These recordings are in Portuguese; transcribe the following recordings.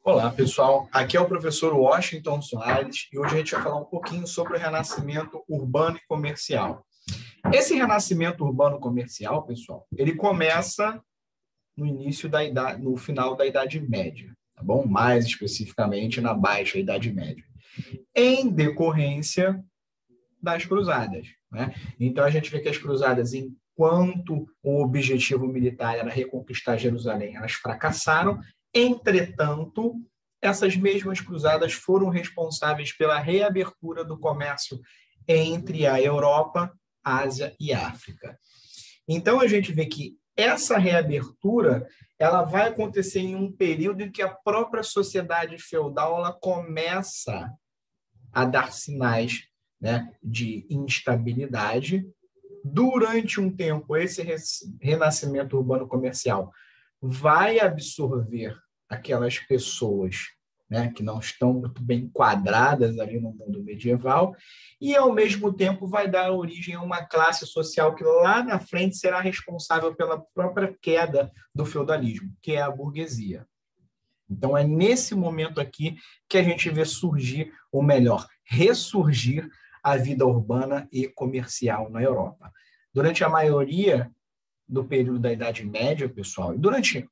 Olá, pessoal. Aqui é o professor Washington Soares e hoje a gente vai falar um pouquinho sobre o renascimento urbano e comercial. Esse renascimento urbano comercial, pessoal, ele começa no início da idade, no final da Idade Média, tá bom? Mais especificamente na Baixa Idade Média, em decorrência das cruzadas, né? Então a gente vê que as cruzadas, enquanto o objetivo militar era reconquistar Jerusalém, elas fracassaram. Entretanto, essas mesmas cruzadas foram responsáveis pela reabertura do comércio entre a Europa, Ásia e África. Então a gente vê que essa reabertura ela vai acontecer em um período em que a própria sociedade feudal ela começa a dar sinais, né, de instabilidade. Durante um tempo, esse renascimento urbano comercial vai absorver aquelas pessoas, né, que não estão muito bem enquadradas ali no mundo medieval, e, ao mesmo tempo, vai dar origem a uma classe social que lá na frente será responsável pela própria queda do feudalismo, que é a burguesia. Então, é nesse momento aqui que a gente vê surgir, ou melhor, ressurgir a vida urbana e comercial na Europa. Durante a maioria do período da Idade Média, pessoal, e durante,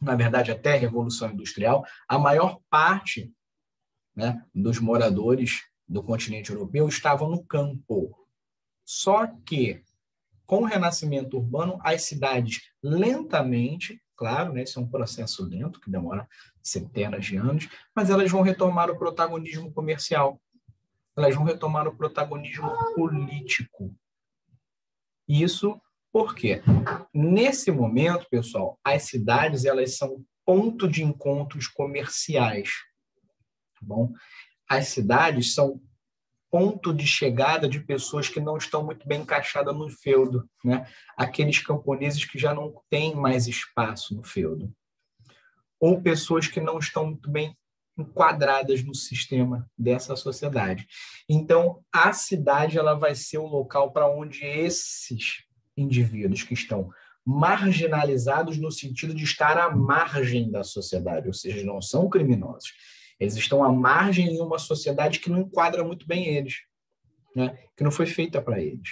na verdade, até a Revolução Industrial, a maior parte, né, dos moradores do continente europeu estavam no campo. Só que, com o renascimento urbano, as cidades lentamente, claro, né, isso é um processo lento, que demora centenas de anos, mas elas vão retomar o protagonismo comercial, elas vão retomar o protagonismo político. Isso porque, nesse momento, pessoal, as cidades elas são ponto de encontros comerciais. Tá bom? As cidades são ponto de chegada de pessoas que não estão muito bem encaixadas no feudo, né? Aqueles camponeses que já não têm mais espaço no feudo, ou pessoas que não estão muito bem enquadradas no sistema dessa sociedade. Então, a cidade ela vai ser o local para onde esses indivíduos que estão marginalizados no sentido de estar à margem da sociedade, ou seja, não são criminosos. Eles estão à margem em uma sociedade que não enquadra muito bem eles, né? Que não foi feita para eles.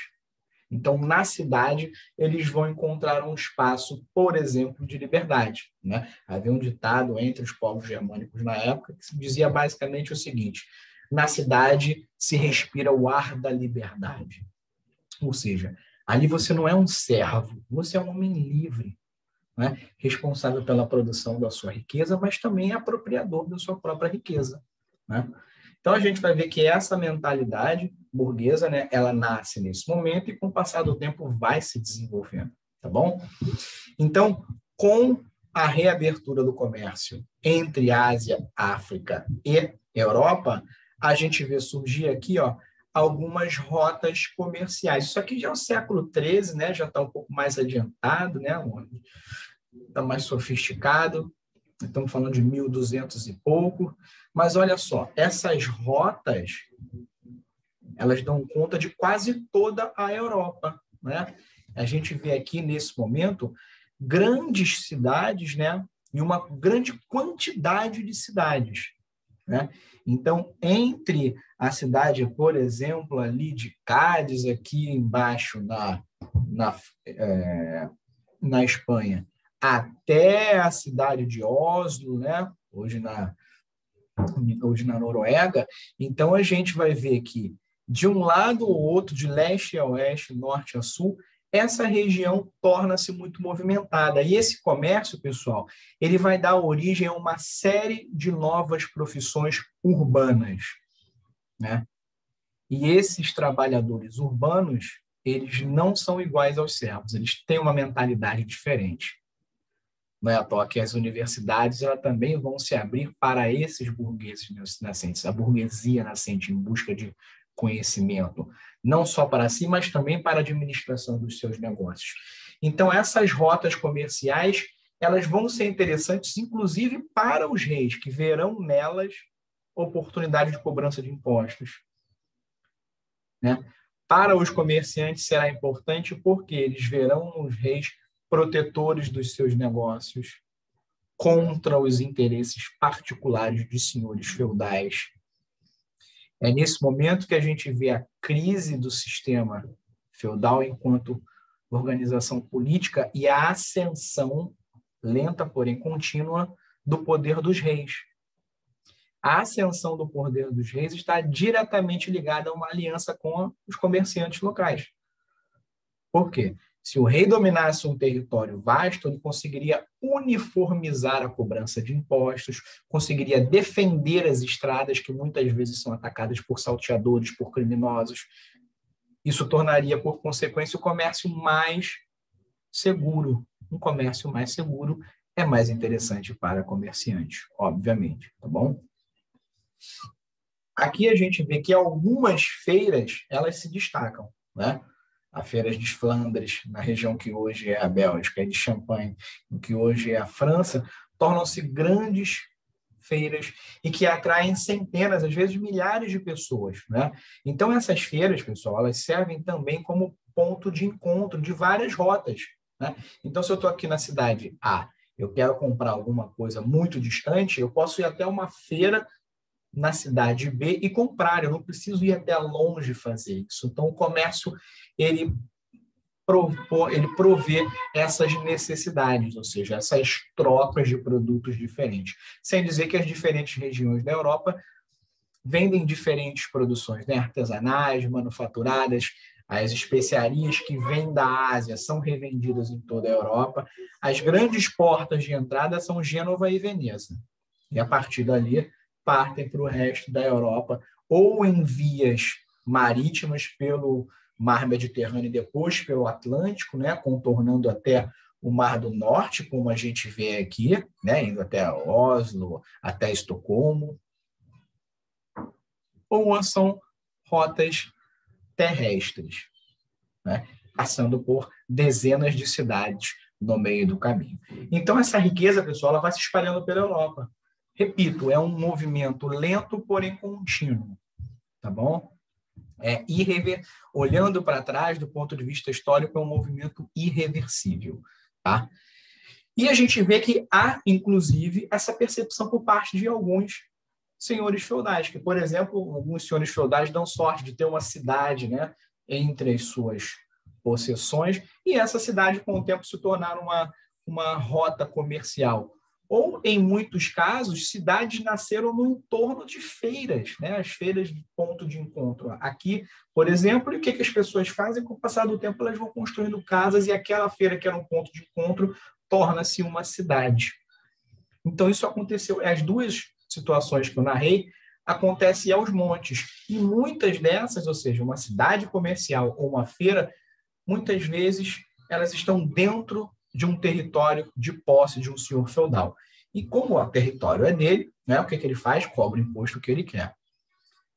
Então, na cidade, eles vão encontrar um espaço, por exemplo, de liberdade, né? Havia um ditado entre os povos germânicos na época que dizia basicamente o seguinte: na cidade se respira o ar da liberdade. Ou seja, ali você não é um servo, você é um homem livre, né? Responsável pela produção da sua riqueza, mas também é apropriador da sua própria riqueza, né? Então, a gente vai ver que essa mentalidade burguesa, né, ela nasce nesse momento e, com o passar do tempo, vai se desenvolvendo, tá bom? Então, com a reabertura do comércio entre Ásia, África e Europa, a gente vê surgir aqui, ó, algumas rotas comerciais. Isso aqui já é o século XIII, né, já está um pouco mais adiantado, né, está mais sofisticado. Estamos falando de 1200 e pouco, mas olha só, essas rotas, elas dão conta de quase toda a Europa, né? A gente vê aqui, nesse momento, grandes cidades, né? E uma grande quantidade de cidades, né? Então, entre a cidade, por exemplo, ali de Cádiz, aqui embaixo na Espanha, até a cidade de Oslo, né? hoje na Noruega. Então, a gente vai ver que, de um lado ou outro, de leste a oeste, norte a sul, essa região torna-se muito movimentada. E esse comércio, pessoal, ele vai dar origem a uma série de novas profissões urbanas, né? E esses trabalhadores urbanos, eles não são iguais aos servos, eles têm uma mentalidade diferente. Não é à toa que as universidades elas também vão se abrir para esses burgueses nascentes, a burguesia nascente em busca de conhecimento, não só para si, mas também para a administração dos seus negócios. Então, essas rotas comerciais elas vão ser interessantes, inclusive para os reis, que verão nelas oportunidade de cobrança de impostos, né? Para os comerciantes será importante porque eles verão nos reis protetores dos seus negócios, contra os interesses particulares de senhores feudais. É nesse momento que a gente vê a crise do sistema feudal enquanto organização política e a ascensão, lenta, porém contínua, do poder dos reis. A ascensão do poder dos reis está diretamente ligada a uma aliança com os comerciantes locais. Por quê? Se o rei dominasse um território vasto, ele conseguiria uniformizar a cobrança de impostos, conseguiria defender as estradas, que muitas vezes são atacadas por salteadores, por criminosos. Isso tornaria, por consequência, o comércio mais seguro. Um comércio mais seguro é mais interessante para comerciantes, obviamente, tá bom? Aqui a gente vê que algumas feiras, elas se destacam, né? As feiras de Flandres, na região que hoje é a Bélgica, e de Champagne, que hoje é a França, tornam-se grandes feiras e que atraem centenas, às vezes milhares de pessoas, né? Então, essas feiras, pessoal, elas servem também como ponto de encontro de várias rotas, né? Então, se eu estou aqui na cidade A, eu quero comprar alguma coisa muito distante, eu posso ir até uma feira na cidade B e comprar, eu não preciso ir até longe fazer isso. Então, o comércio, ele provê essas necessidades, ou seja, essas trocas de produtos diferentes. Sem dizer que as diferentes regiões da Europa vendem diferentes produções, né? Artesanais, manufaturadas, as especiarias que vêm da Ásia são revendidas em toda a Europa. As grandes portas de entrada são Gênova e Veneza. E a partir dali, partem para o resto da Europa, ou em vias marítimas pelo Mar Mediterrâneo e depois pelo Atlântico, né, contornando até o Mar do Norte, como a gente vê aqui, né, indo até Oslo, até Estocolmo, ou são rotas terrestres, né, passando por dezenas de cidades no meio do caminho. Então, essa riqueza, pessoal, ela vai se espalhando pela Europa. Repito, é um movimento lento, porém contínuo, tá bom? Olhando para trás, do ponto de vista histórico, é um movimento irreversível, tá? E a gente vê que há, inclusive, essa percepção por parte de alguns senhores feudais, que, por exemplo, alguns senhores feudais dão sorte de ter uma cidade, né, entre as suas possessões, e essa cidade, com o tempo, se tornar uma rota comercial. Ou, em muitos casos, cidades nasceram no entorno de feiras, né? As feiras de ponto de encontro. Aqui, por exemplo, o que as pessoas fazem? Com o passar do tempo, elas vão construindo casas e aquela feira que era um ponto de encontro torna-se uma cidade. Então, isso aconteceu. As duas situações que eu narrei acontecem aos montes. E muitas dessas, ou seja, uma cidade comercial ou uma feira, muitas vezes elas estão dentro de um território de posse de um senhor feudal. E como o território é dele, né, o que ele faz? Cobra o imposto que ele quer.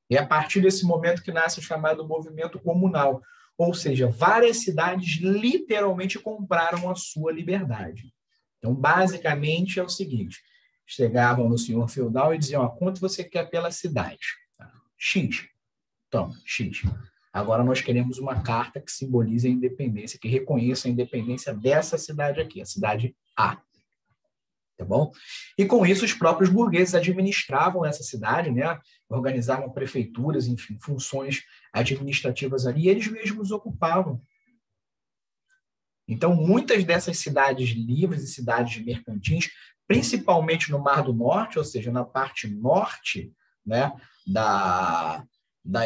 E é a partir desse momento que nasce o chamado movimento comunal, ou seja, várias cidades literalmente compraram a sua liberdade. Então, basicamente, é o seguinte, chegavam no senhor feudal e diziam, quanto você quer pela cidade? X. Então, X. Agora nós queremos uma carta que simbolize a independência, que reconheça a independência dessa cidade aqui, a cidade A. Tá bom? E com isso os próprios burgueses administravam essa cidade, né? Organizavam prefeituras, enfim, funções administrativas ali, e eles mesmos ocupavam. Então, muitas dessas cidades livres e cidades mercantis, principalmente no Mar do Norte, ou seja, na parte norte, né, da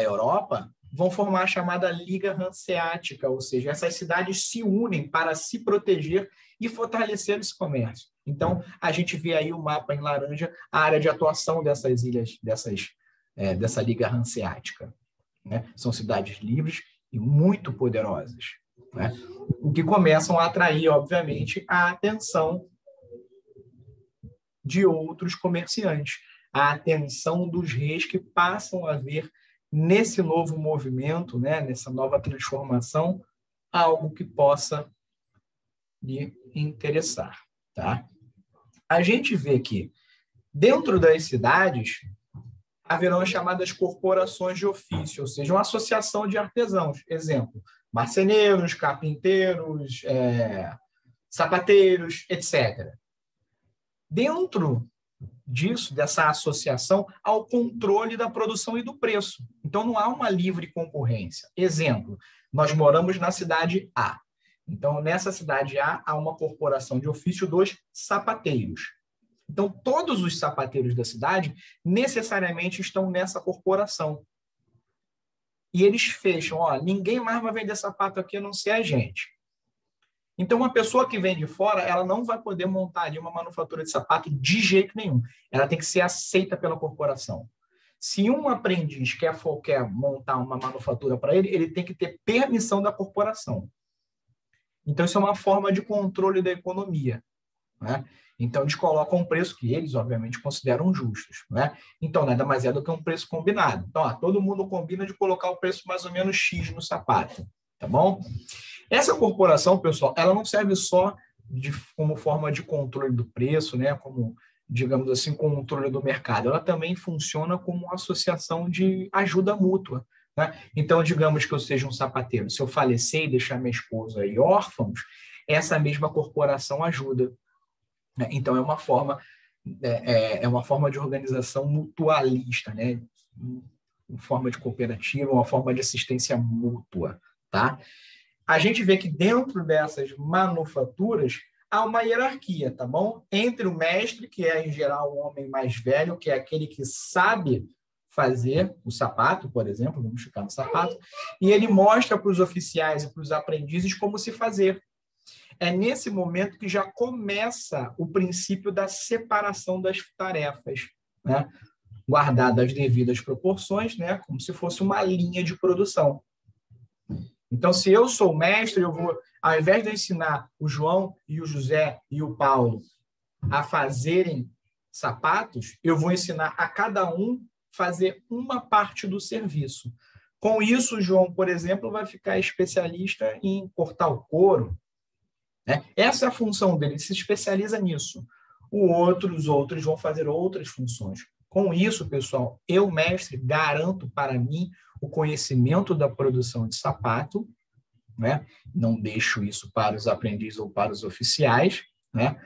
Europa, vão formar a chamada Liga Hanseática, ou seja, essas cidades se unem para se proteger e fortalecer esse comércio. Então, a gente vê aí o mapa em laranja, a área de atuação dessas ilhas, dessa Liga Hanseática, né? São cidades livres e muito poderosas, né? O que começam a atrair, obviamente, a atenção de outros comerciantes, a atenção dos reis que passam a ver nesse novo movimento, né, nessa nova transformação, algo que possa lhe interessar, tá? A gente vê que dentro das cidades haverão as chamadas corporações de ofício, ou seja, uma associação de artesãos. Exemplo, marceneiros, carpinteiros, sapateiros, etc. dentro disso, dessa associação, ao controle da produção e do preço. Então, não há uma livre concorrência. Exemplo, nós moramos na cidade A. Então, nessa cidade A, há uma corporação de ofício dos sapateiros. Então, todos os sapateiros da cidade necessariamente estão nessa corporação. E eles fecham, ó, ninguém mais vai vender sapato aqui a não ser a gente. Então, uma pessoa que vem de fora, ela não vai poder montar ali uma manufatura de sapato de jeito nenhum. Ela tem que ser aceita pela corporação. Se um aprendiz quer montar uma manufatura para ele, ele tem que ter permissão da corporação. Então, isso é uma forma de controle da economia, né? Então, eles colocam um preço que eles, obviamente, consideram justos, né? Então, nada mais é do que um preço combinado. Então, ó, todo mundo combina de colocar o preço mais ou menos X no sapato, tá bom? Essa corporação, pessoal, ela não serve só como forma de controle do preço, né? Como, digamos assim, controle do mercado. Ela também funciona como uma associação de ajuda mútua, né? Então, digamos que eu seja um sapateiro. Se eu falecer e deixar minha esposa e órfãos, essa mesma corporação ajuda. Então, é uma forma de organização mutualista, né? Uma forma de cooperativa, uma forma de assistência mútua, tá? A gente vê que dentro dessas manufaturas há uma hierarquia, tá bom? Entre o mestre, que é, em geral, o homem mais velho, que é aquele que sabe fazer o sapato, por exemplo, vamos ficar no sapato, e ele mostra para os oficiais e para os aprendizes como se fazer. É nesse momento que já começa o princípio da separação das tarefas, né? Guardadas as devidas proporções, né? Como se fosse uma linha de produção. Então, se eu sou mestre, eu vou, ao invés de ensinar o João e o José e o Paulo a fazerem sapatos, eu vou ensinar a cada um fazer uma parte do serviço. Com isso, o João, por exemplo, vai ficar especialista em cortar o couro, né? Essa é a função dele, ele se especializa nisso. Os outros vão fazer outras funções. Com isso, pessoal, eu, mestre, garanto para mim o conhecimento da produção de sapato, né? Não deixo isso para os aprendizes ou para os oficiais, né?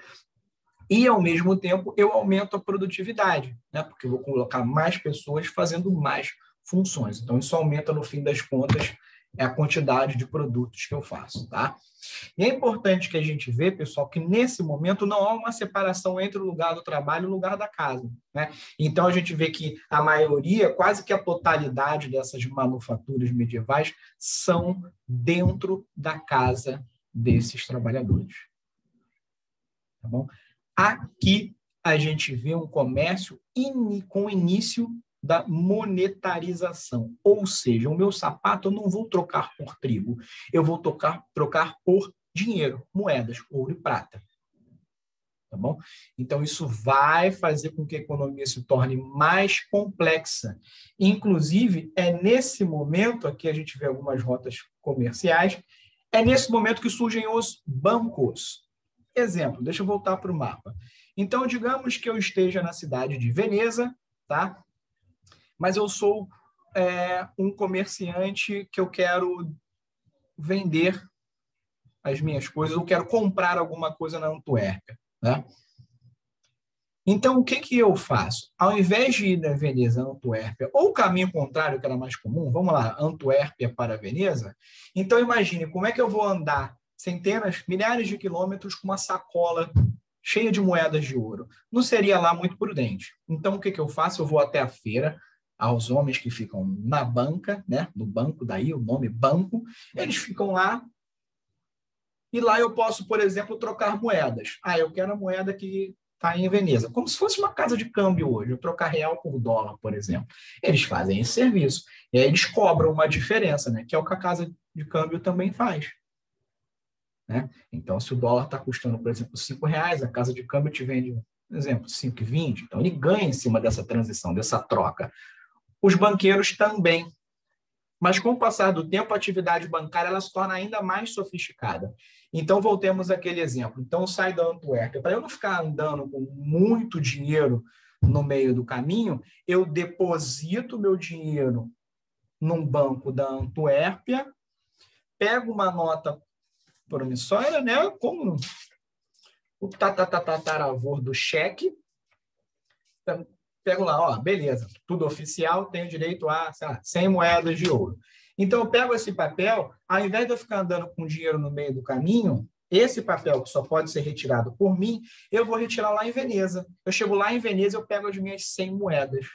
E, ao mesmo tempo, eu aumento a produtividade, né? Porque eu vou colocar mais pessoas fazendo mais funções. Então, isso aumenta, no fim das contas, a quantidade de produtos que eu faço, tá? E é importante que a gente vê, pessoal, que nesse momento não há uma separação entre o lugar do trabalho e o lugar da casa, né? Então, a gente vê que a maioria, quase que a totalidade dessas manufaturas medievais são dentro da casa desses trabalhadores. Tá bom? Aqui a gente vê um comércio com início da monetarização, ou seja, o meu sapato eu não vou trocar por trigo, eu vou trocar por dinheiro, moedas, ouro e prata. Tá bom? Então, isso vai fazer com que a economia se torne mais complexa. Inclusive, é nesse momento, aqui a gente vê algumas rotas comerciais, é nesse momento que surgem os bancos. Exemplo, deixa eu voltar para o mapa. Então, digamos que eu esteja na cidade de Veneza, tá? Mas eu sou um comerciante que eu quero vender as minhas coisas, eu quero comprar alguma coisa na Antuérpia, né? Então, o que eu faço? Ao invés de ir da Veneza a Antuérpia, ou o caminho contrário, que era mais comum, vamos lá, Antuérpia para Veneza, então imagine como é que eu vou andar centenas, milhares de quilômetros com uma sacola cheia de moedas de ouro. Não seria lá muito prudente. Então, o que eu faço? Eu vou até a feira, aos homens que ficam na banca, né? No banco, daí o nome banco, eles ficam lá, e lá eu posso, por exemplo, trocar moedas. Ah, eu quero a moeda que está em Veneza. Como se fosse uma casa de câmbio hoje, eu trocar real por dólar, por exemplo. Eles fazem esse serviço. E aí eles cobram uma diferença, né? Que é o que a casa de câmbio também faz. Né? Então, se o dólar está custando, por exemplo, R$5, a casa de câmbio te vende, por exemplo, 5,20. Então, ele ganha em cima dessa transição, dessa troca. Os banqueiros também. Mas, com o passar do tempo, a atividade bancária ela se torna ainda mais sofisticada. Então, voltemos àquele exemplo. Então, eu saio da Antuérpia. Para eu não ficar andando com muito dinheiro no meio do caminho, eu deposito meu dinheiro num banco da Antuérpia, pego uma nota promissória, né? Como o tataravô do cheque, então, pego lá, ó, beleza, tudo oficial, tenho direito a, sei lá, 100 moedas de ouro. Então, eu pego esse papel, ao invés de eu ficar andando com dinheiro no meio do caminho, esse papel que só pode ser retirado por mim, eu vou retirar lá em Veneza. Eu chego lá em Veneza, eu pego as minhas 100 moedas,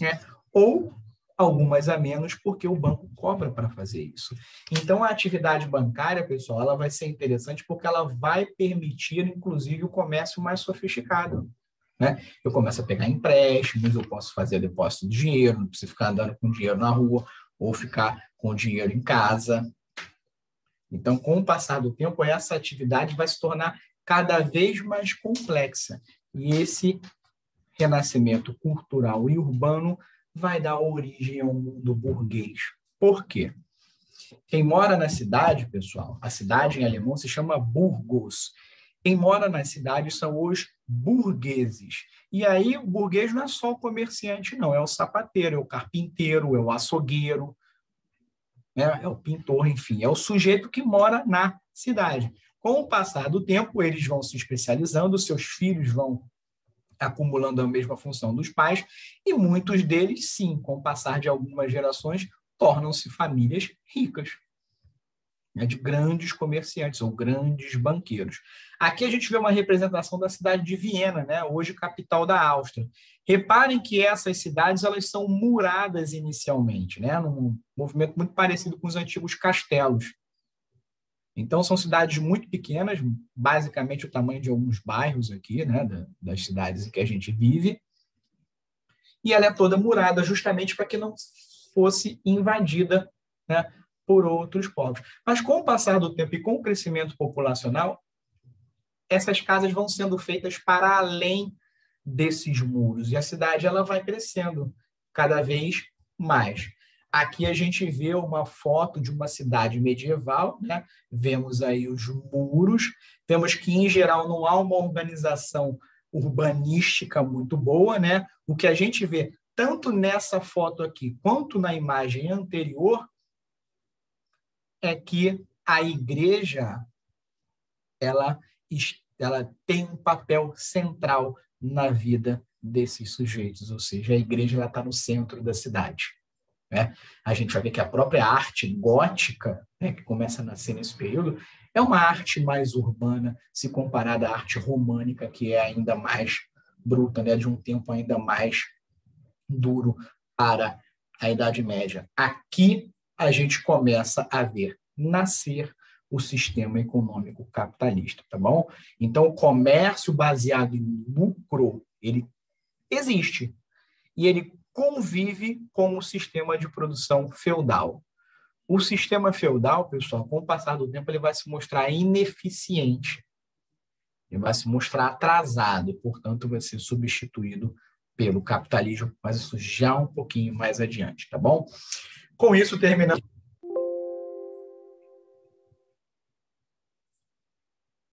né? Ou algumas a menos, porque o banco cobra para fazer isso. Então, a atividade bancária, pessoal, ela vai ser interessante porque ela vai permitir, inclusive, o comércio mais sofisticado. Né? Eu começo a pegar empréstimos, eu posso fazer depósito de dinheiro, não preciso ficar andando com dinheiro na rua ou ficar com dinheiro em casa. Então, com o passar do tempo, essa atividade vai se tornar cada vez mais complexa. E esse renascimento cultural e urbano vai dar origem ao mundo burguês. Por quê? Quem mora na cidade, pessoal, a cidade em alemão se chama Burgos. Quem mora nas cidades são os burgueses. E aí, o burguês não é só o comerciante, não. É o sapateiro, é o carpinteiro, é o açougueiro, né? É o pintor, enfim. É o sujeito que mora na cidade. Com o passar do tempo, eles vão se especializando, seus filhos vão acumulando a mesma função dos pais, e muitos deles, sim, com o passar de algumas gerações, tornam-se famílias ricas, né, de grandes comerciantes ou grandes banqueiros. Aqui a gente vê uma representação da cidade de Viena, né, hoje capital da Áustria. Reparem que essas cidades elas são muradas inicialmente, né, num movimento muito parecido com os antigos castelos. Então, são cidades muito pequenas, basicamente o tamanho de alguns bairros aqui, né, das cidades em que a gente vive, e ela é toda murada justamente para que não fosse invadida, né, por outros povos. Mas com o passar do tempo e com o crescimento populacional, essas casas vão sendo feitas para além desses muros, e a cidade ela vai crescendo cada vez mais. Aqui a gente vê uma foto de uma cidade medieval, né? Vemos aí os muros, vemos que, em geral, não há uma organização urbanística muito boa, né? O que a gente vê, tanto nessa foto aqui, quanto na imagem anterior, é que a igreja, ela tem um papel central na vida desses sujeitos, ou seja, a igreja está no centro da cidade. Né? A gente vai ver que a própria arte gótica, né, que começa a nascer nesse período, é uma arte mais urbana, se comparada à arte românica, que é ainda mais bruta, né, de um tempo ainda mais duro para a Idade Média. Aqui a gente começa a ver nascer o sistema econômico capitalista, tá bom? Então, o comércio baseado em lucro, ele existe, e ele convive com o sistema de produção feudal. O sistema feudal, pessoal, com o passar do tempo, ele vai se mostrar ineficiente, ele vai se mostrar atrasado, e, portanto, vai ser substituído pelo capitalismo, mas isso já um pouquinho mais adiante, tá bom? Com isso, terminamos